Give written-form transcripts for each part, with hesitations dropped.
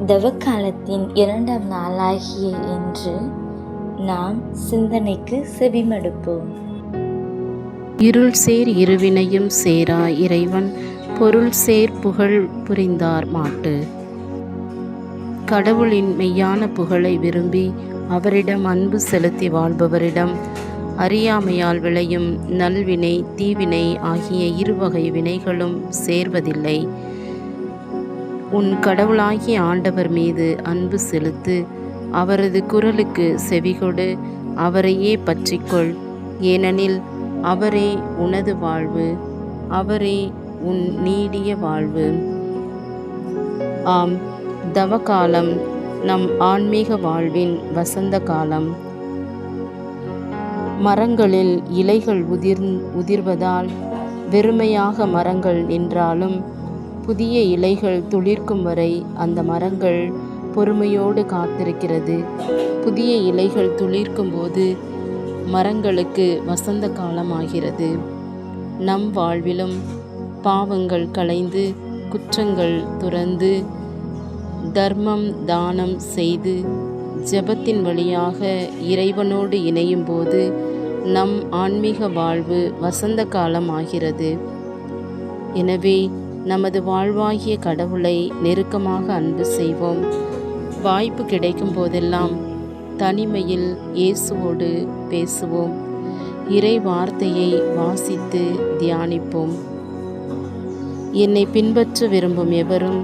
தவக்காலத்தின் 2ஆம் நாளாகிய இன்று நாம் சிந்தனைக்கு செவிமடுப்போம். இருள் சேர் இருவினையும் சேரா இறைவன் பொருள் சேர் புகழ் புரிந்தார் மாட்டு. கடவுளின் மெய்யான புகழை விரும்பி அவரிடம் அன்பு செலுத்தி வாழ்பவரிடம் அறியாமையால் விளையும் நல்வினை தீவினை ஆகிய இருவகை வினைகளும் சேர்வதில்லை. உன் கடவுளாகிய ஆண்டவர் மீது அன்பு செலுத்து, அவரது குரலுக்கு செவிகொடு, அவரையே பற்றிக்கொள். ஏனெனில் அவரே உனது வாழ்வு, அவரே உன் நீடிய வாழ்வு. ஆம், தவகாலம் நம் ஆன்மீக வாழ்வின் வசந்த காலம். மரங்களில் இலைகள் உதிர்வதால் வெறுமையாக மரங்கள் நின்றாலும் புதிய இலைகள் துளிர்க்கும் வரை அந்த மரங்கள் பொறுமையோடு காத்திருக்கிறது. புதிய இலைகள் துளிர்க்கும் போது மரங்களுக்கு வசந்த காலமாகிறது. நம் வாழ்விலும் பாவங்கள் களைந்து குற்றங்கள் துறந்து தர்மம் தானம் செய்து ஜெபத்தின் வழியாக இறைவனோடு இணையும் போது நம் ஆன்மீக வாழ்வு வசந்த காலம் ஆகிறது. எனவே நமது வாழ்வாகிய கடவுளை நெருக்கமாக அன்பு செய்வோம். வாய்ப்பு கிடைக்கும் போதெல்லாம் தனிமையில் இயேசுவோடு பேசுவோம். இறை வார்த்தையை வாசித்து தியானிப்போம். என்னை பின்பற்ற விரும்பும் எவரும்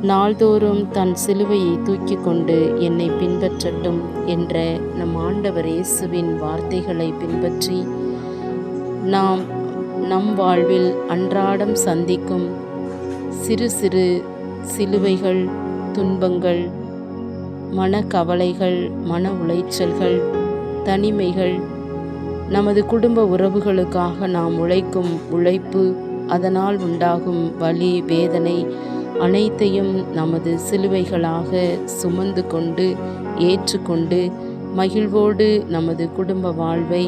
நாள்தோறும் தன் சிலுவையை தூக்கி கொண்டு என்னை பின்பற்றட்டும் என்ற நம் ஆண்டவர் இயேசுவின் வார்த்தைகளை பின்பற்றி நம் வாழ்வில் அன்றாடம் சந்திக்கும் சிறு சிறு சிலுவைகள், துன்பங்கள், மனக்கவலைகள், மன உளைச்சல்கள், தனிமைகள், நமது குடும்ப உறவுகளுக்காக நாம் உழைக்கும் உழைப்பு, அதனால் உண்டாகும் வலி வேதனை அனைத்தையும் நமது சிலுவைகளாக சுமந்து கொண்டு ஏற்றுக்கொண்டு மகிழ்வோடு நமது குடும்ப வாழ்வை,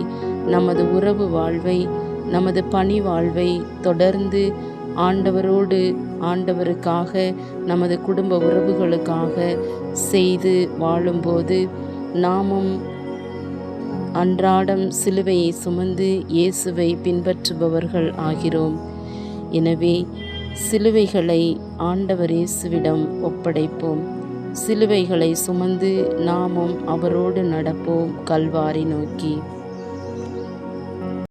நமது உறவு வாழ்வை, நமது பணி வாழ்வை தொடர்ந்து ஆண்டவரோடு ஆண்டவருக்காக நமது குடும்ப உறவுகளுக்காக செய்து வாழும்போது நாமும் அன்றாடம் சிலுவையை சுமந்து இயேசுவை பின்பற்றுபவர்கள் ஆகிறோம். எனவே சிலுவைகளை ஆண்டவர் இயேசுவிடம் ஒப்படைப்போம். சிலுவைகளை சுமந்து நாமும் அவரோடு நடப்போம் கல்வாரி நோக்கி.